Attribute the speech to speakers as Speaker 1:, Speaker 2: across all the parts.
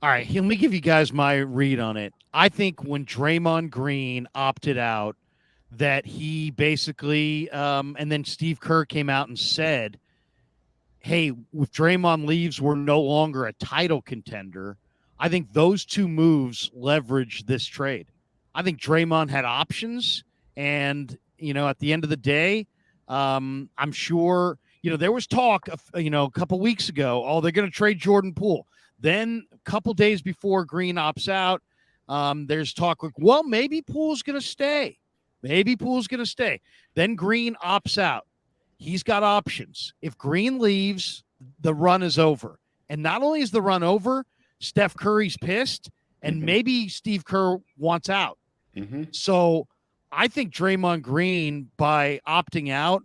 Speaker 1: All right, let me give you guys my read on it. I think when Draymond Green opted out, that he basically, and then Steve Kerr came out and said, hey, if Draymond leaves, we're no longer a title contender. I think those two moves leverage this trade. I think Draymond had options, and at the end of the day, I'm sure there was talk of a couple weeks ago. Oh, they're going to trade Jordan Poole. Then a couple days before Green opts out, there's talk like, well, maybe Poole's going to stay. Maybe Poole's going to stay. Then Green opts out. He's got options. If Green leaves, the run is over. And not only is the run over, Steph Curry's pissed, and maybe Steve Kerr wants out. So I think Draymond Green, by opting out,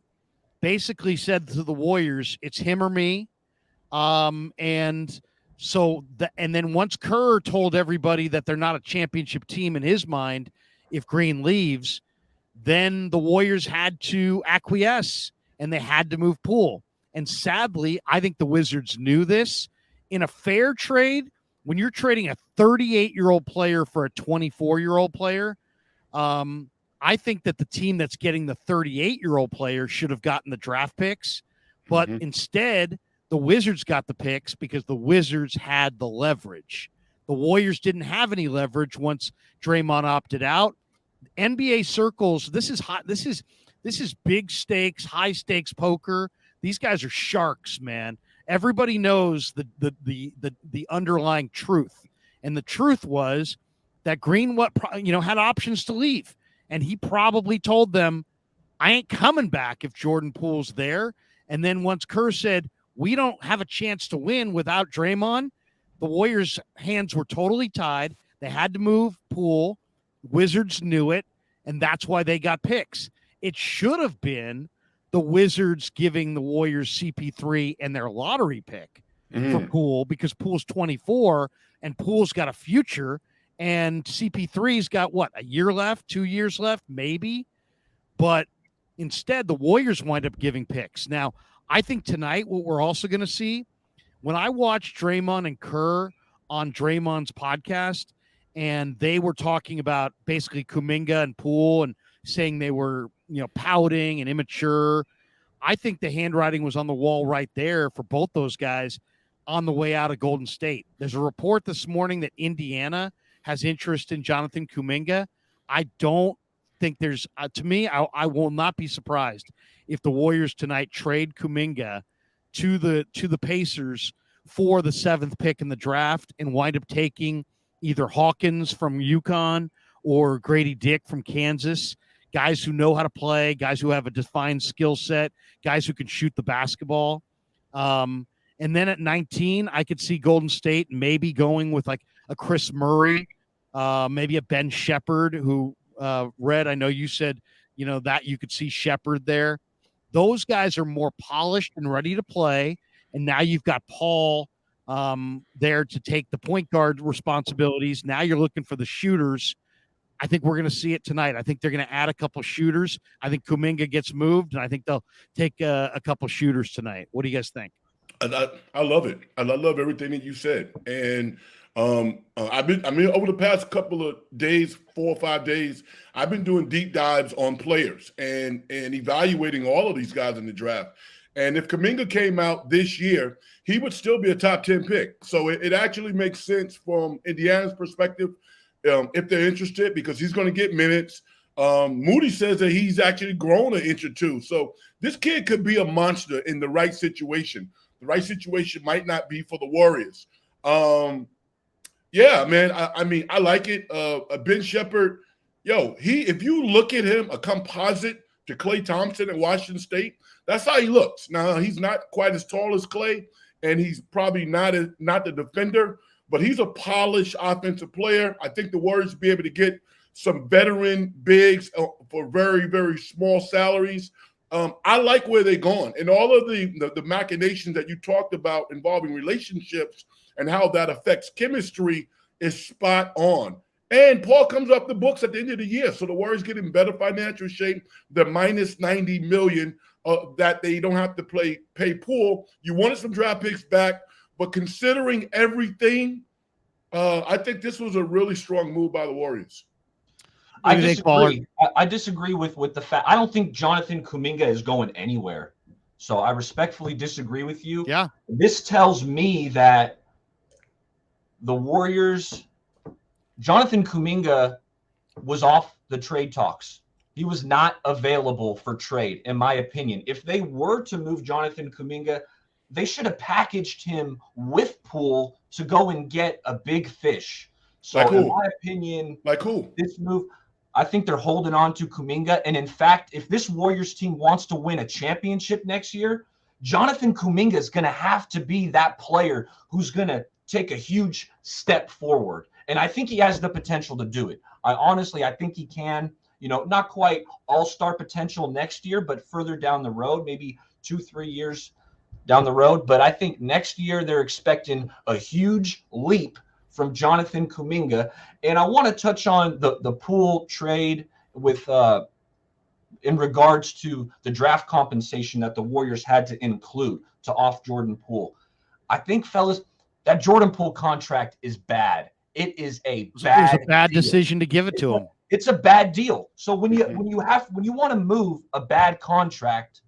Speaker 1: basically said to the Warriors, it's him or me. And then once Kerr told everybody that they're not a championship team in his mind, if Green leaves, then the Warriors had to acquiesce and they had to move Poole. And sadly, I think the Wizards knew this. In a fair trade, when you're trading a 38-year-old player for a 24-year-old player, I think that the team that's getting the 38-year-old player should have gotten the draft picks. But instead, the Wizards got the picks because the Wizards had the leverage. The Warriors didn't have any leverage once Draymond opted out. NBA circles, this is hot. This is big stakes, high stakes poker. These guys are sharks, man. Everybody knows the underlying truth, and the truth was that Green had options to leave, and he probably told them, "I ain't coming back if Jordan Poole's there." And then once Kerr said, "We don't have a chance to win without Draymond," the Warriors' hands were totally tied. They had to move Poole. Wizards knew it, and that's why they got picks. It should have been the Wizards giving the Warriors CP3 and their lottery pick for Poole, because Poole's 24 and Poole's got a future, and CP3's got a year left, 2 years left, maybe. But instead, the Warriors wind up giving picks. Now, I think tonight what we're also going to see, when I watched Draymond and Kerr on Draymond's podcast, and they were talking about basically Kuminga and Poole and saying they were, pouting and immature. I think the handwriting was on the wall right there for both those guys on the way out of Golden State. There's a report this morning that Indiana has interest in Jonathan Kuminga. I don't think there's, to me, I will not be surprised if the Warriors tonight trade Kuminga to the Pacers for the 7th pick in the draft and wind up taking either Hawkins from UConn or Grady Dick from Kansas, guys who know how to play, guys who have a defined skill set, guys who can shoot the basketball. And then at 19, I could see Golden State maybe going with like a Chris Murray, maybe a Ben Shepherd, who, Red, I know you said, that you could see Shepherd there. Those guys are more polished and ready to play. And now you've got Paul there to take the point guard responsibilities. Now you're looking for the shooters. I think we're going to see it tonight. I think they're going to add a couple shooters. I think Kuminga gets moved, and I think they'll take a couple shooters tonight. What do you guys think?
Speaker 2: I love it. I love everything that you said. And over the past couple of days, 4 or 5 days, I've been doing deep dives on players and evaluating all of these guys in the draft. And if Kuminga came out this year, he would still be a top 10 pick. So it actually makes sense from Indiana's perspective if they're interested, because he's going to get minutes. Moody says that he's actually grown an inch or two. So this kid could be a monster in the right situation. The right situation might not be for the Warriors. Yeah, man, I like it. Ben Shepherd, if you look at him, a composite to Klay Thompson at Washington State, that's how he looks. Now, he's not quite as tall as Klay, and he's probably not the defender, but he's a polished offensive player. I think the Warriors will be able to get some veteran bigs for very, very small salaries. I like where they're going. And all of the machinations that you talked about involving relationships and how that affects chemistry is spot on. And Paul comes off the books at the end of the year, so the Warriors get in better financial shape. The minus $90 million that they don't have to pay Poole. You wanted some draft picks back, but considering everything, I think this was a really strong move by the Warriors.
Speaker 3: I disagree. I disagree with the fact. I don't think Jonathan Kuminga is going anywhere. So I respectfully disagree with you.
Speaker 1: Yeah.
Speaker 3: This tells me that the Warriors, Jonathan Kuminga was off the trade talks. He was not available for trade, in my opinion. If they were to move Jonathan Kuminga, they should have packaged him with Poole to go and get a big fish. So in my opinion, this move, I think they're holding on to Kuminga. And in fact, if this Warriors team wants to win a championship next year, Jonathan Kuminga is going to have to be that player who's going to take a huge step forward. And I think he has the potential to do it. I think he can, not quite all-star potential next year, but further down the road, maybe 2-3 years down the road. But I think next year they're expecting a huge leap from Jonathan Kuminga. And I want to touch on the Poole trade with in regards to the draft compensation that the Warriors had to include to off Jordan Poole. I think, fellas, that Jordan Poole contract is bad. It is it was a
Speaker 1: bad decision to give it to him.
Speaker 3: It's a bad deal. So when you want to move a bad contract,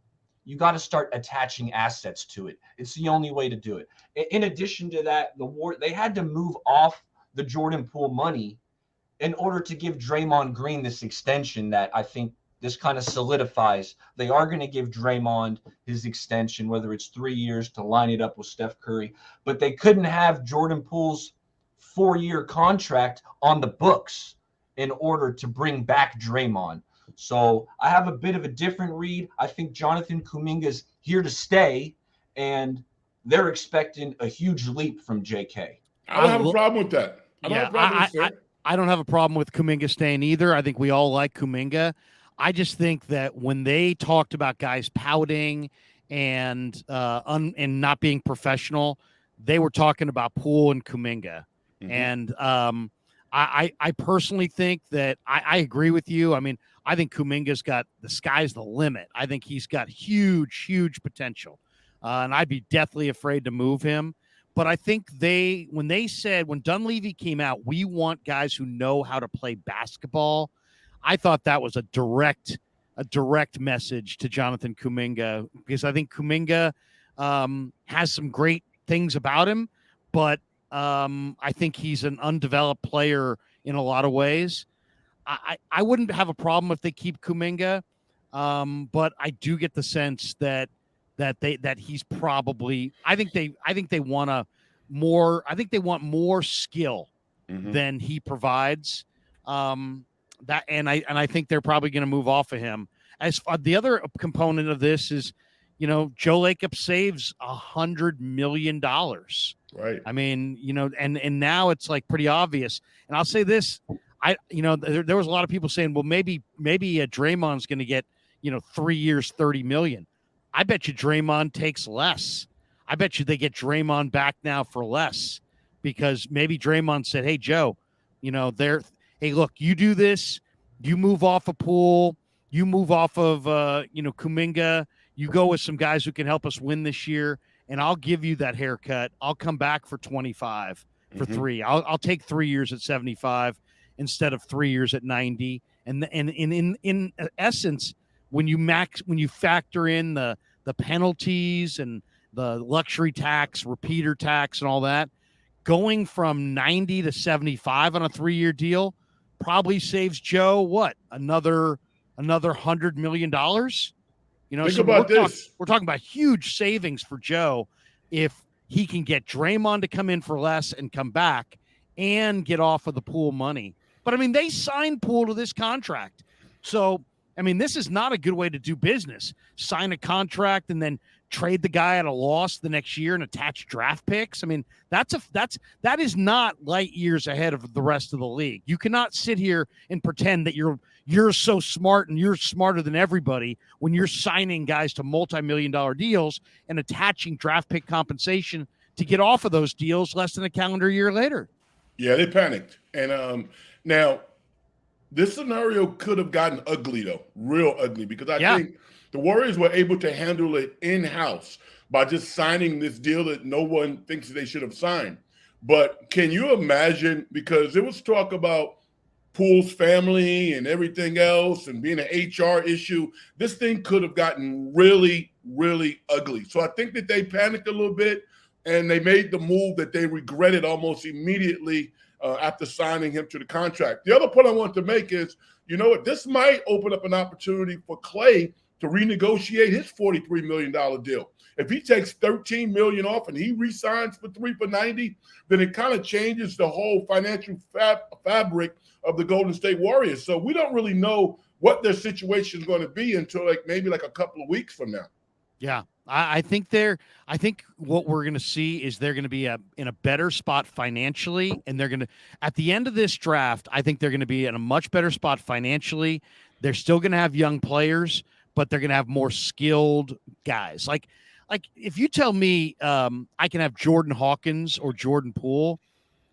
Speaker 3: you got to start attaching assets to it. It's the only way to do it. In addition to that, they had to move off the Jordan Poole money in order to give Draymond Green this extension that I think this kind of solidifies. They are going to give Draymond his extension, whether it's 3 years to line it up with Steph Curry, but they couldn't have Jordan Poole's 4-year contract on the books in order to bring back Draymond. So I have a bit of a different read. I think Jonathan Kuminga's here to stay, and they're expecting a huge leap from JK.
Speaker 2: I don't have a problem with that.
Speaker 1: I don't have a problem with Kuminga staying either. I think we all like Kuminga. I just think that when they talked about guys pouting and not being professional, they were talking about Poole and Kuminga. Mm-hmm. And I personally think that I agree with you. I mean, I think Kuminga's got the sky's the limit. I think he's got huge, huge potential. And I'd be deathly afraid to move him. But I think when Dunleavy came out, we want guys who know how to play basketball. I thought that was a direct message to Jonathan Kuminga, because I think Kuminga has some great things about him, but I think he's an undeveloped player in a lot of ways. I wouldn't have a problem if they keep Kuminga, but I do get the sense that he's probably. I think they want more skill than he provides. I think they're probably going to move off of him. As the other component of this is, Joe Lacob saves $100 million.
Speaker 2: Right.
Speaker 1: I mean, and now it's like pretty obvious. And I'll say this, there was a lot of people saying, well, maybe Draymond's going to get, 3 years, $30 million. I bet you Draymond takes less. I bet you they get Draymond back now for less, because maybe Draymond said, hey, Joe, hey, look, you do this, you move off of Poole, you move off of, Kuminga, you go with some guys who can help us win this year, and I'll give you that haircut. I'll come back for 25 for 3. I'll take 3 years at 75 instead of 3 years at 90. And in essence, when you factor in the penalties and the luxury tax, repeater tax, and all that, going from 90 to 75 on a 3-year deal probably saves Joe another $100 million.
Speaker 2: Think about this.
Speaker 1: We're talking about huge savings for Joe if he can get Draymond to come in for less and come back and get off of the Poole money. But I mean, they signed Poole to this contract, so I mean, this is not a good way to do business. Sign a contract and then trade the guy at a loss the next year and attach draft picks. I mean, that is not light years ahead of the rest of the league. You cannot sit here and pretend that you're so smart and you're smarter than everybody when you're signing guys to multi-million-dollar deals and attaching draft pick compensation to get off of those deals less than a calendar year later.
Speaker 2: Yeah, they panicked. And now this scenario could have gotten ugly, though, real ugly, because I think the Warriors were able to handle it in-house by just signing this deal that no one thinks they should have signed. But can you imagine, because there was talk about Poole's family and everything else and being an HR issue, this thing could have gotten really, really ugly. So I think that they panicked a little bit and they made the move that they regretted almost immediately after signing him to the contract. The other point I want to make is, you know what, this might open up an opportunity for Clay to renegotiate his $43 million deal. If he takes $13 million off and he re-signs for 3 for 90, then it kind of changes the whole financial fabric of the Golden State Warriors. So we don't really know what their situation is going to be until maybe a couple of weeks from now.
Speaker 1: Yeah, I think what we're going to see is they're going to be in a better spot financially, and they're going to, at the end of this draft, I think they're going to be in a much better spot financially. They're still going to have young players, but they're going to have more skilled guys. Like if you tell me I can have Jordan Hawkins or Jordan Poole,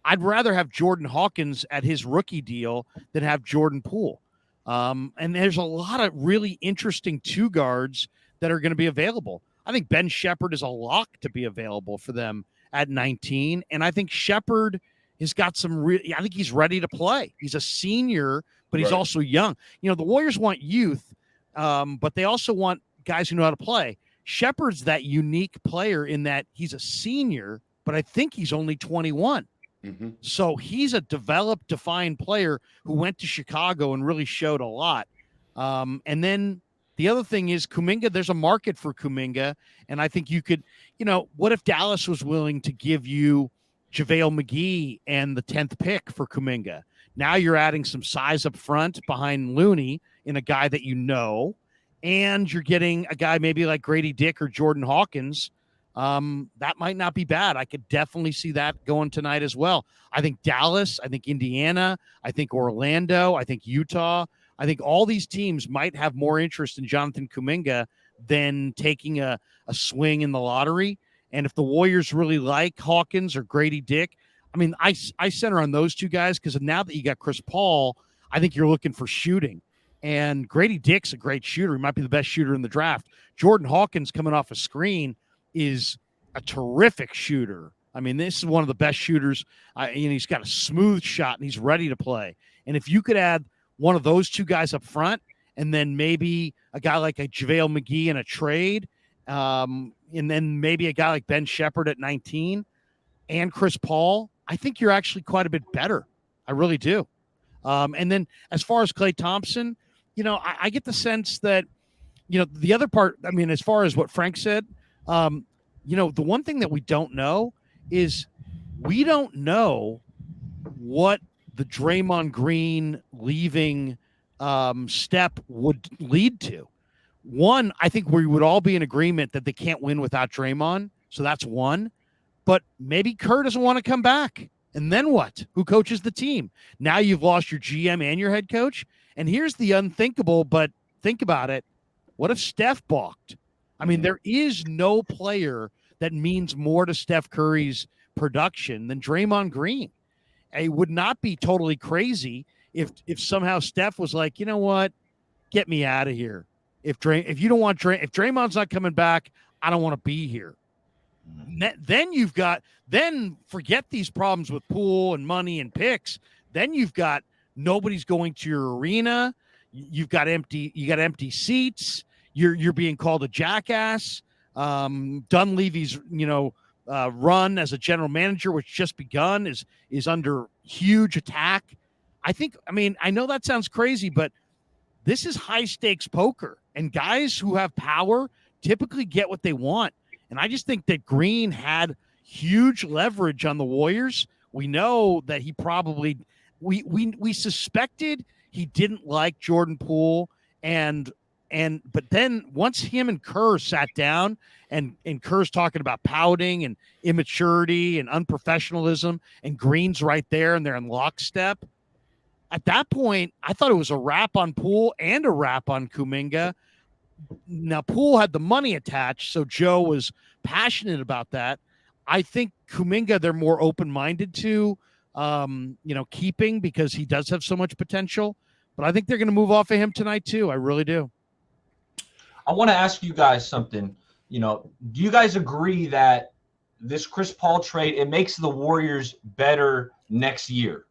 Speaker 1: I'd rather have Jordan Hawkins at his rookie deal than have Jordan Poole. And there's a lot of really interesting two guards that are going to be available. I think Ben Shepherd is a lock to be available for them at 19. And I think Shepherd has got I think he's ready to play. He's a senior, but he's also young. You know, the Warriors want youth, but they also want guys who know how to play. Shepherd's that unique player in that he's a senior, but I think he's only 21.
Speaker 2: Mm-hmm.
Speaker 1: So he's a developed, defined player who went to Chicago and really showed a lot. And then the other thing is Kuminga, there's a market for Kuminga. And I think you could, what if Dallas was willing to give you JaVale McGee and the 10th pick for Kuminga? Now you're adding some size up front behind Looney in a guy that and you're getting a guy maybe like Grady Dick or Jordan Hawkins. That might not be bad. I could definitely see that going tonight as well. I think Dallas, I think Indiana, I think Orlando, I think Utah. I think all these teams might have more interest in Jonathan Kuminga than taking a swing in the lottery. And if the Warriors really like Hawkins or Grady Dick, I mean, I center on those two guys because now that you got Chris Paul, I think you're looking for shooting. And Grady Dick's a great shooter. He might be the best shooter in the draft. Jordan Hawkins coming off a screen is a terrific shooter. I mean, this is one of the best shooters. He's got a smooth shot and he's ready to play. And if you could add one of those two guys up front and then maybe a guy like a JaVale McGee in a trade, and then maybe a guy like Ben Shepherd at 19 and Chris Paul, I think you're actually quite a bit better. I really do. And then as far as Klay Thompson, I get the sense that, the other part, I mean, as far as what Frank said, the one thing that we don't know is we don't know what the Draymond Green leaving step would lead to. One, I think we would all be in agreement that they can't win without Draymond. So that's one. But maybe Kerr doesn't want to come back. And then what? Who coaches the team? Now you've lost your GM and your head coach. And here's the unthinkable, but think about it. What if Steph balked? I mean, there is no player that means more to Steph Curry's production than Draymond Green. It would not be totally crazy if somehow Steph was like, you know what, get me out of here. If Draymond's not coming back, I don't want to be here. Then forget these problems with Poole and money and picks. Then you've got nobody's going to your arena. You got empty seats. You're being called a jackass. Dunleavy's, run as a general manager, which just begun, is under huge attack. I know that sounds crazy, but this is high stakes poker, and guys who have power typically get what they want. And I just think that Green had huge leverage on the Warriors. We know that he probably, we suspected he didn't like Jordan Poole, but then once him and Kerr sat down and Kerr's talking about pouting and immaturity and unprofessionalism, and Green's right there and they're in lockstep. At that point, I thought it was a wrap on Poole and a wrap on Kuminga. Now, Poole had the money attached, so Joe was passionate about that. I think Kuminga, they're more open-minded to, keeping because he does have so much potential. But I think they're going to move off of him tonight, too. I really do.
Speaker 3: I want to ask you guys something. Do you guys agree that this Chris Paul trade, it makes the Warriors better next year,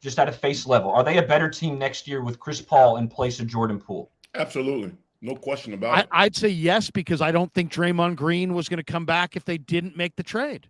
Speaker 3: just at a face level? Are they a better team next year with Chris Paul in place of Jordan Poole?
Speaker 2: Absolutely. No question about it.
Speaker 1: I'd say yes, because I don't think Draymond Green was going to come back if they didn't make the trade.